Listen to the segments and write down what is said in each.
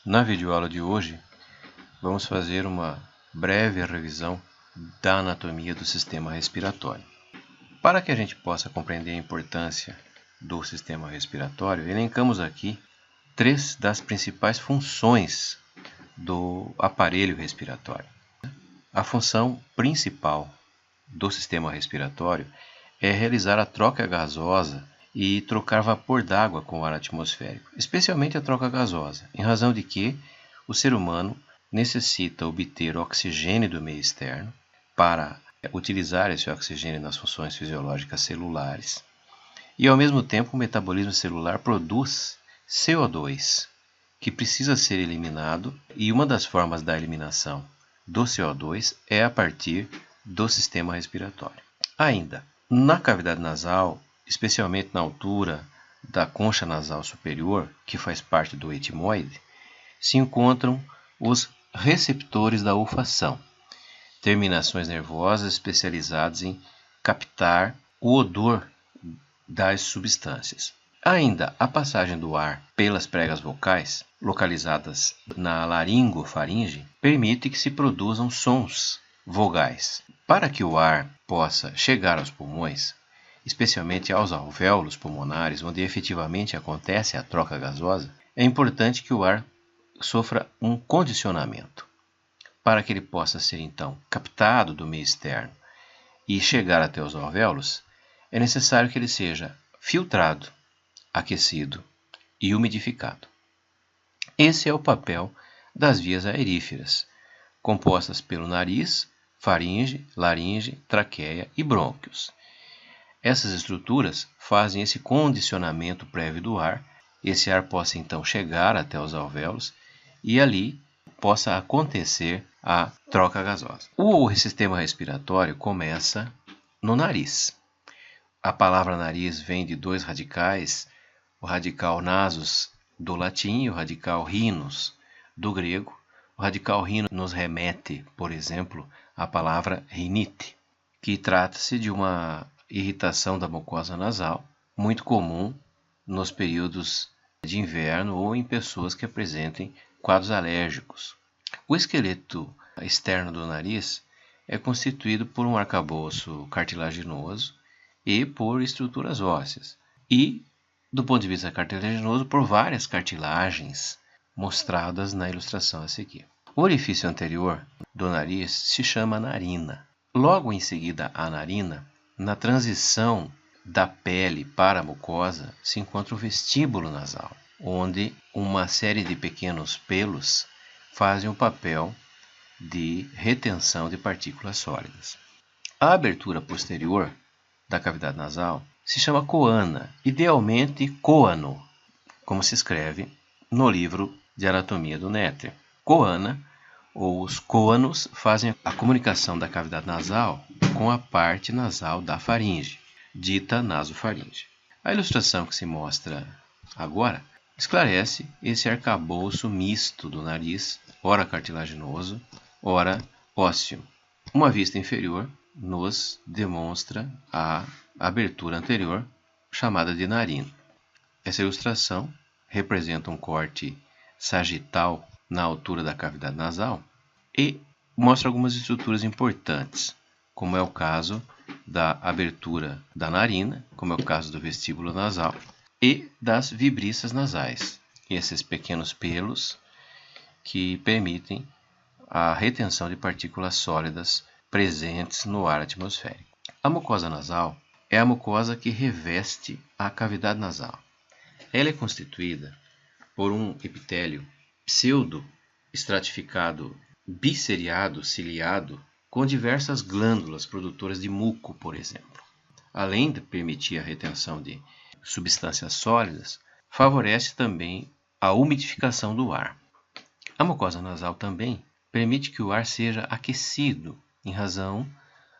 Na videoaula de hoje, vamos fazer uma breve revisão da anatomia do sistema respiratório. Para que a gente possa compreender a importância do sistema respiratório, elencamos aqui 3 das principais funções do aparelho respiratório. A função principal do sistema respiratório é realizar a troca gasosa e trocar vapor d'água com o ar atmosférico, especialmente a troca gasosa, em razão de que o ser humano necessita obter oxigênio do meio externo para utilizar esse oxigênio nas funções fisiológicas celulares e, ao mesmo tempo, o metabolismo celular produz CO2, que precisa ser eliminado, e uma das formas da eliminação do CO2 é a partir do sistema respiratório. Ainda, na cavidade nasal, especialmente na altura da concha nasal superior, que faz parte do etimoide, se encontram os receptores da olfação, terminações nervosas especializadas em captar o odor das substâncias. Ainda, a passagem do ar pelas pregas vocais, localizadas na laringofaringe, permite que se produzam sons vogais. Para que o ar possa chegar aos pulmões, especialmente aos alvéolos pulmonares, onde efetivamente acontece a troca gasosa, é importante que o ar sofra um condicionamento. Para que ele possa ser, então, captado do meio externo e chegar até os alvéolos, é necessário que ele seja filtrado, aquecido e umidificado. Esse é o papel das vias aeríferas, compostas pelo nariz, faringe, laringe, traqueia e brônquios. Essas estruturas fazem esse condicionamento prévio do ar, esse ar possa então chegar até os alvéolos e ali possa acontecer a troca gasosa. O sistema respiratório começa no nariz. A palavra nariz vem de 2 radicais, o radical nasus do latim e o radical rhinus do grego. O radical rhino nos remete, por exemplo, à palavra rinite, que trata-se de uma irritação da mucosa nasal, muito comum nos períodos de inverno ou em pessoas que apresentem quadros alérgicos. O esqueleto externo do nariz é constituído por um arcabouço cartilaginoso e por estruturas ósseas. E, do ponto de vista cartilaginoso, por várias cartilagens mostradas na ilustração a seguir. O orifício anterior do nariz se chama narina. Logo em seguida à narina, na transição da pele para a mucosa, se encontra o vestíbulo nasal, onde uma série de pequenos pelos fazem o papel de retenção de partículas sólidas. A abertura posterior da cavidade nasal se chama coana, idealmente coano, como se escreve no livro de anatomia do Netter. Coana, ou os coanos, fazem a comunicação da cavidade nasal com a parte nasal da faringe, dita nasofaringe. A ilustração que se mostra agora esclarece esse arcabouço misto do nariz, ora cartilaginoso, ora ósseo. Uma vista inferior nos demonstra a abertura anterior, chamada de narina. Essa ilustração representa um corte sagital na altura da cavidade nasal e mostra algumas estruturas importantes, como é o caso da abertura da narina, como é o caso do vestíbulo nasal e das vibriças nasais, esses pequenos pelos que permitem a retenção de partículas sólidas presentes no ar atmosférico. A mucosa nasal é a mucosa que reveste a cavidade nasal. Ela é constituída por um epitélio pseudo-estratificado, biseriado, ciliado, com diversas glândulas produtoras de muco, por exemplo. Além de permitir a retenção de substâncias sólidas, favorece também a umidificação do ar. A mucosa nasal também permite que o ar seja aquecido em razão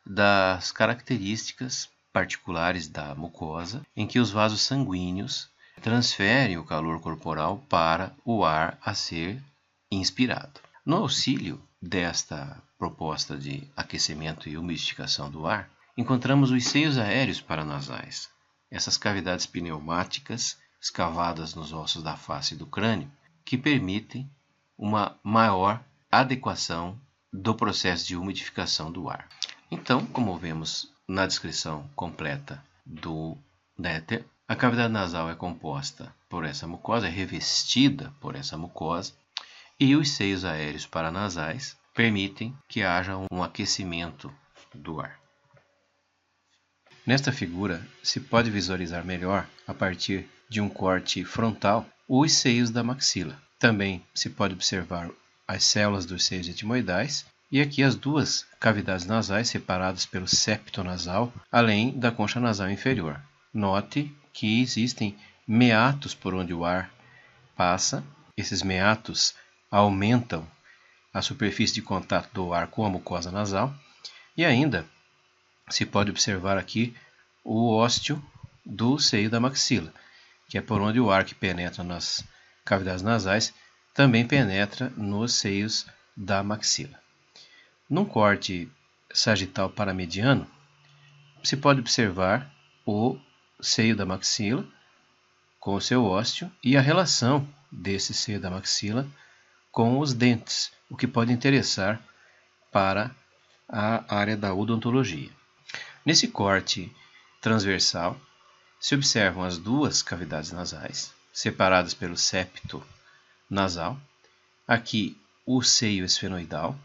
das características particulares da mucosa, em que os vasos sanguíneos transferem o calor corporal para o ar a ser inspirado. No auxílio desta proposta de aquecimento e umidificação do ar, encontramos os seios aéreos paranasais, essas cavidades pneumáticas escavadas nos ossos da face do crânio, que permitem uma maior adequação do processo de umidificação do ar. Então, como vemos na descrição completa do néter, a cavidade nasal é composta por essa mucosa, é revestida por essa mucosa, e os seios aéreos paranasais permitem que haja um aquecimento do ar. Nesta figura, se pode visualizar melhor, a partir de um corte frontal, os seios da maxila. Também se pode observar as células dos seios etimoidais e aqui as duas cavidades nasais separadas pelo septo nasal, além da concha nasal inferior. Note que existem meatos por onde o ar passa. Esses meatos aumentam a superfície de contato do ar com a mucosa nasal e ainda se pode observar aqui o ósteo do seio da maxila, que é por onde o ar que penetra nas cavidades nasais também penetra nos seios da maxila. Num corte sagital paramediano, se pode observar o seio da maxila com o seu ósteo e a relação desse seio da maxila com os dentes, o que pode interessar para a área da odontologia. Nesse corte transversal, se observam as duas cavidades nasais, separadas pelo septo nasal, aqui o seio esfenoidal,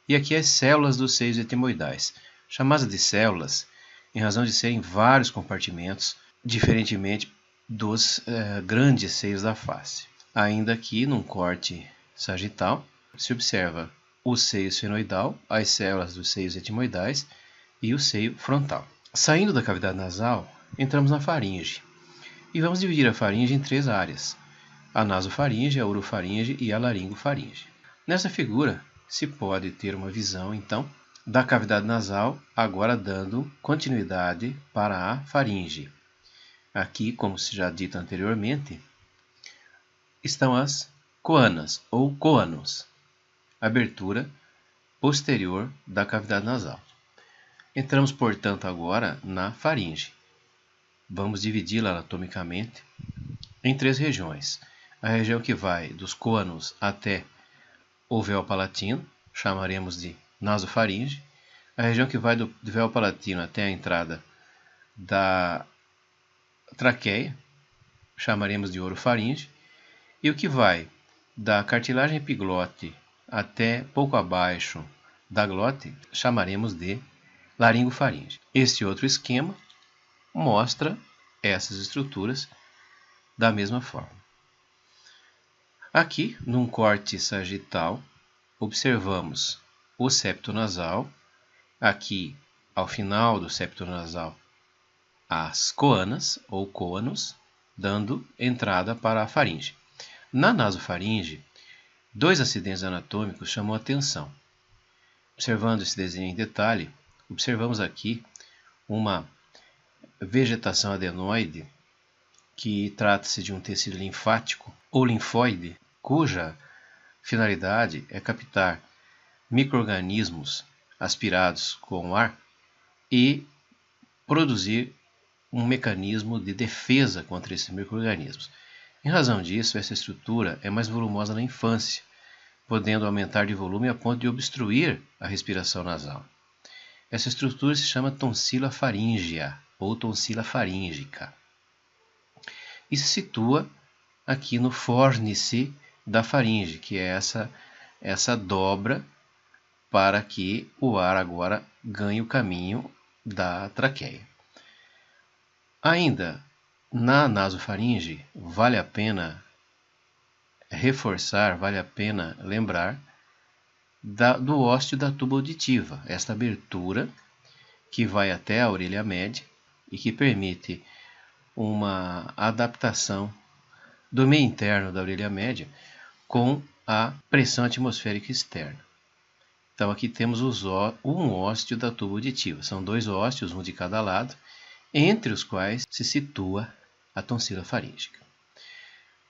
e aqui as células dos seios etimoidais, chamadas de células em razão de serem vários compartimentos, diferentemente dos grandes seios da face. Ainda aqui, num corte sagital, se observa o seio esfenoidal, as células dos seios etimoidais e o seio frontal. Saindo da cavidade nasal, entramos na faringe. E vamos dividir a faringe em três áreas: a nasofaringe, a orofaringe e a laringofaringe. Nessa figura, se pode ter uma visão, então, da cavidade nasal, agora dando continuidade para a faringe. Aqui, como se já dito anteriormente, estão as coanas ou coanos, abertura posterior da cavidade nasal. Entramos, portanto, agora na faringe. Vamos dividi-la anatomicamente em três regiões. A região que vai dos coanos até o véu palatino, chamaremos de nasofaringe. A região que vai do véu palatino até a entrada da traqueia, chamaremos de orofaringe. E o que vai da cartilagem epiglote até pouco abaixo da glote, chamaremos de laringofaringe. Este outro esquema mostra essas estruturas da mesma forma. Aqui, num corte sagital, observamos o septo nasal. Aqui, ao final do septo nasal, as coanas ou coanos, dando entrada para a faringe. Na nasofaringe, dois acidentes anatômicos chamam a atenção. Observando esse desenho em detalhe, observamos aqui uma vegetação adenoide, que trata-se de um tecido linfático ou linfóide, cuja finalidade é captar micro-organismos aspirados com o ar e produzir um mecanismo de defesa contra esses micro-organismos. Em razão disso, essa estrutura é mais volumosa na infância, podendo aumentar de volume a ponto de obstruir a respiração nasal. Essa estrutura se chama tonsila faríngea ou tonsila faríngica e se situa aqui no fórnice da faringe, que é essa dobra para que o ar agora ganhe o caminho da traqueia. Ainda na nasofaringe, vale a pena reforçar, vale a pena lembrar do ósteo da tuba auditiva, esta abertura que vai até a orelha média e que permite uma adaptação do meio interno da orelha média com a pressão atmosférica externa. Então aqui temos um ósteo da tuba auditiva, são dois ósteos, um de cada lado, entre os quais se situa a tonsila faríngica.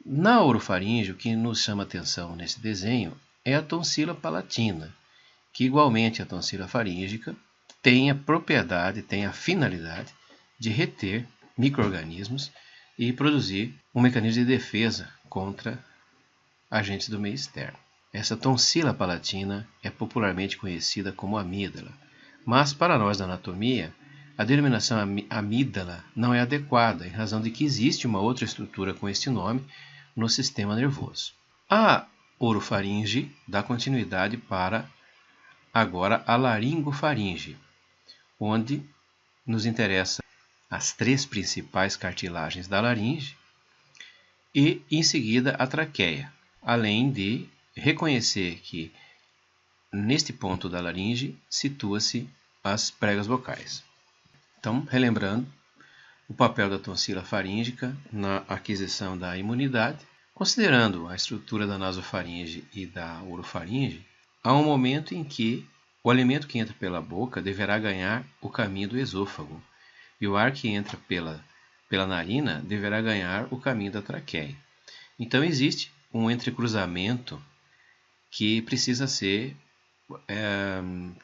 Na orofaringe, o que nos chama atenção nesse desenho é a tonsila palatina, que igualmente a tonsila faríngica tem a propriedade, tem a finalidade de reter micro-organismos e produzir um mecanismo de defesa contra agentes do meio externo. Essa tonsila palatina é popularmente conhecida como amígdala, mas para nós da anatomia, a denominação amígdala não é adequada, em razão de que existe uma outra estrutura com este nome no sistema nervoso. A orofaringe dá continuidade para agora a laringofaringe, onde nos interessa as 3 principais cartilagens da laringe e, em seguida, a traqueia, além de reconhecer que neste ponto da laringe situa-se as pregas vocais. Então, relembrando, o papel da tonsila faríngica na aquisição da imunidade, considerando a estrutura da nasofaringe e da orofaringe, há um momento em que o alimento que entra pela boca deverá ganhar o caminho do esôfago, e o ar que entra pela narina deverá ganhar o caminho da traqueia. Então existe um entrecruzamento que precisa ser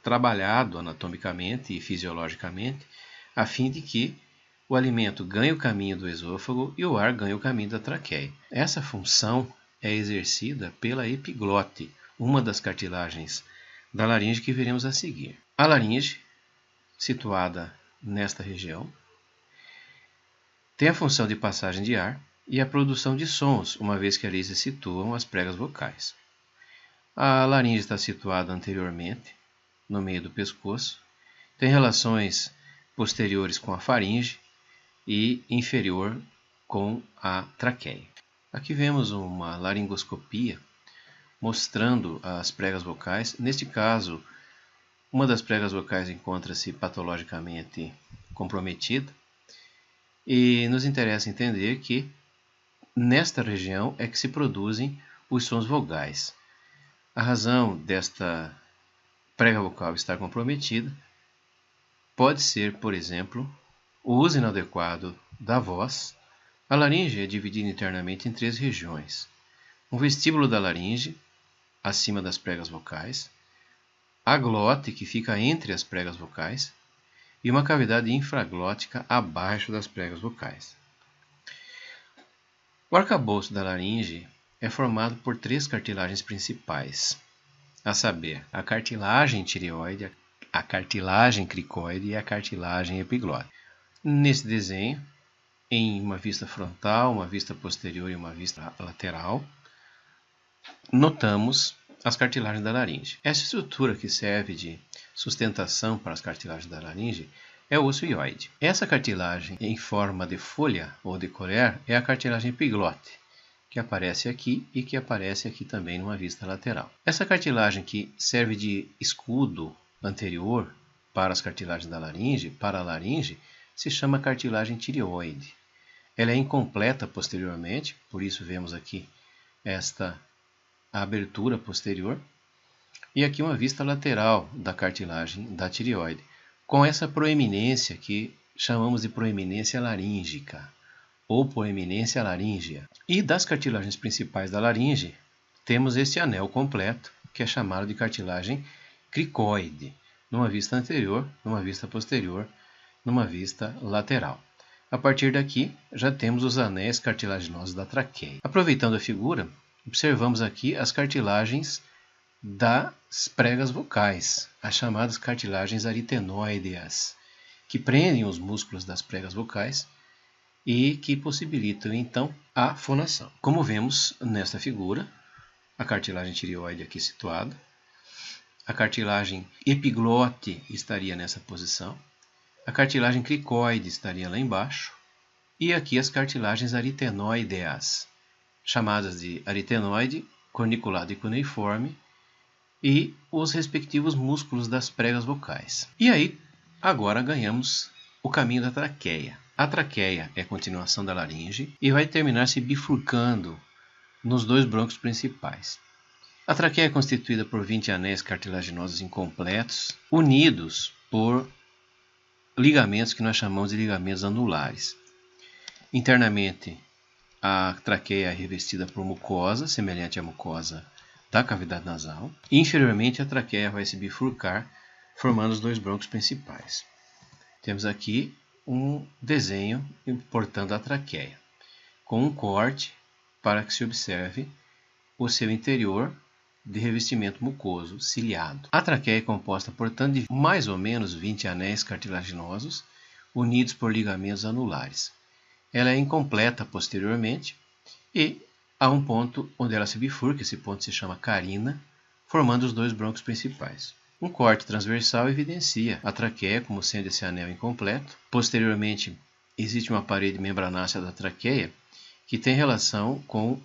trabalhado anatomicamente e fisiologicamente, a fim de que o alimento ganhe o caminho do esôfago e o ar ganhe o caminho da traqueia. Essa função é exercida pela epiglote, uma das cartilagens da laringe que veremos a seguir. A laringe, situada nesta região, tem a função de passagem de ar e a produção de sons, uma vez que ali se situam as pregas vocais. A laringe está situada anteriormente, no meio do pescoço, tem relações posteriores com a faringe e inferior com a traqueia. Aqui vemos uma laringoscopia mostrando as pregas vocais. Neste caso, uma das pregas vocais encontra-se patologicamente comprometida e nos interessa entender que nesta região é que se produzem os sons vogais. A razão desta prega vocal estar comprometida pode ser, por exemplo, o uso inadequado da voz. A laringe é dividida internamente em 3 regiões: um vestíbulo da laringe, acima das pregas vocais, a glote, que fica entre as pregas vocais, e uma cavidade infraglótica abaixo das pregas vocais. O arcabouço da laringe é formado por 3 cartilagens principais, a saber, a cartilagem tireoide, a cartilagem cricoide e a cartilagem epiglote. Nesse desenho, em uma vista frontal, uma vista posterior e uma vista lateral, notamos as cartilagens da laringe. Essa estrutura que serve de sustentação para as cartilagens da laringe é o osso hioide. Essa cartilagem em forma de folha ou de colher é a cartilagem epiglote, que aparece aqui e que aparece aqui também numa vista lateral. Essa cartilagem que serve de escudo anterior para as cartilagens da laringe, para a laringe, se chama cartilagem tireoide. Ela é incompleta posteriormente, por isso vemos aqui esta abertura posterior, e aqui uma vista lateral da cartilagem da tireoide, com essa proeminência que chamamos de proeminência laríngica, ou proeminência laríngea. E das cartilagens principais da laringe, temos este anel completo, que é chamado de cartilagem cricoide, numa vista anterior, numa vista posterior, numa vista lateral. A partir daqui, já temos os anéis cartilaginosos da traqueia. Aproveitando a figura, observamos aqui as cartilagens das pregas vocais, as chamadas cartilagens aritenoideas, que prendem os músculos das pregas vocais e que possibilitam, então, a fonação. Como vemos nesta figura, a cartilagem tireoide aqui situada, a cartilagem epiglote estaria nessa posição, a cartilagem cricoide estaria lá embaixo, e aqui as cartilagens aritenoideas, chamadas de aritenoide, corniculado e cuneiforme, e os respectivos músculos das pregas vocais. E aí, agora ganhamos o caminho da traqueia. A traqueia é a continuação da laringe e vai terminar se bifurcando nos 2 brônquios principais. A traqueia é constituída por 20 anéis cartilaginosos incompletos, unidos por ligamentos que nós chamamos de ligamentos anulares. Internamente, a traqueia é revestida por mucosa, semelhante à mucosa da cavidade nasal. E inferiormente, a traqueia vai se bifurcar, formando os 2 brônquios principais. Temos aqui um desenho portando a traqueia, com um corte para que se observe o seu interior de revestimento mucoso ciliado. A traqueia é composta, portanto, de mais ou menos 20 anéis cartilaginosos unidos por ligamentos anulares. Ela é incompleta posteriormente e há um ponto onde ela se bifurca, esse ponto se chama carina, formando os dois brônquios principais. Um corte transversal evidencia a traqueia como sendo esse anel incompleto. Posteriormente, existe uma parede membranácea da traqueia que tem relação com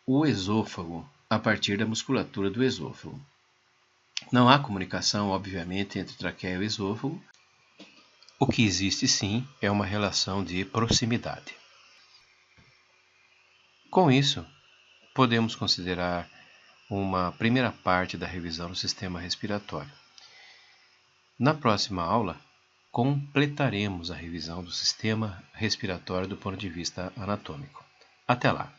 o esôfago, a partir da musculatura do esôfago. Não há comunicação, obviamente, entre traqueia e o esôfago. O que existe sim é uma relação de proximidade. Com isso, podemos considerar uma primeira parte da revisão do sistema respiratório. Na próxima aula, completaremos a revisão do sistema respiratório do ponto de vista anatômico. Até lá!